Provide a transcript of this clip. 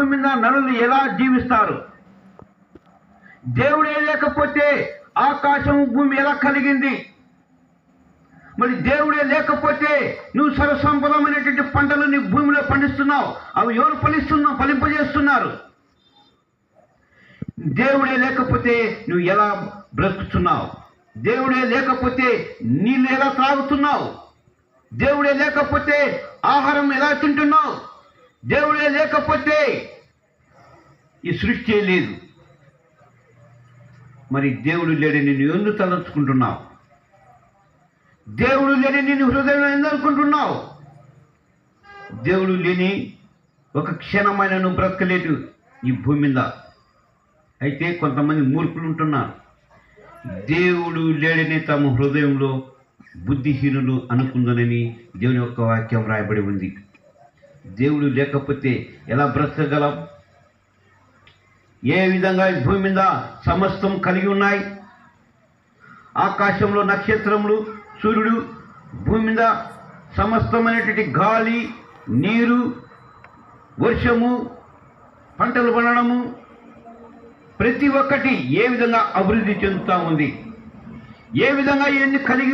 భూమి మీద నరులు ఎలా జీవిస్తారు? దేవుడే లేకపోతే ఆకాశం భూమి ఎలా కలిగింది? మరి దేవుడే లేకపోతే నువ్వు సర్వసంపదమైనటువంటి పంటలు నీ భూమిలో పండిస్తున్నావు, అవి ఎవరు ఫలింపజేస్తున్నారు? దేవుడే లేకపోతే నువ్వు ఎలా బ్రతుకుతున్నావు? దేవుడే లేకపోతే నీళ్ళు ఎలా త్రాగుతున్నావు? దేవుడే లేకపోతే ఆహారం ఎలా తింటున్నావు? దేవుడే లేకపోతే ఈ సృష్టి లేదు. మరి దేవుడు లేడని నువ్వు ఎందుకు తలంచుకుంటున్నావు? దేవుడు లేని నేను హృదయంలో ఎందుకుంటున్నావు? దేవుడు లేని ఒక క్షణమైన నువ్వు బ్రతకలేదు ఈ భూమి మీద. అయితే కొంతమంది మూర్ఖులు ఉంటున్నారు, దేవుడు లేడని తమ హృదయంలో బుద్ధిహీనులు అనుకుందనని దేవుని యొక్క వాక్యం రాయబడి ఉంది. దేవుడు లేకపోతే ఎలా బ్రతకగలం? ఏ విధంగా ఈ భూమి మీద సమస్తం కలిగి ఉన్నాయి? ఆకాశంలో నక్షత్రములు, సూర్యుడు, భూమి మీద సమస్తమైనటువంటి గాలి, నీరు, వర్షము, పంటలు పండడము, ప్రతి ఒక్కటి ఏ విధంగా అభివృద్ధి చెందుతూ ఉంది? ఏ విధంగా ఇవన్నీ కలిగి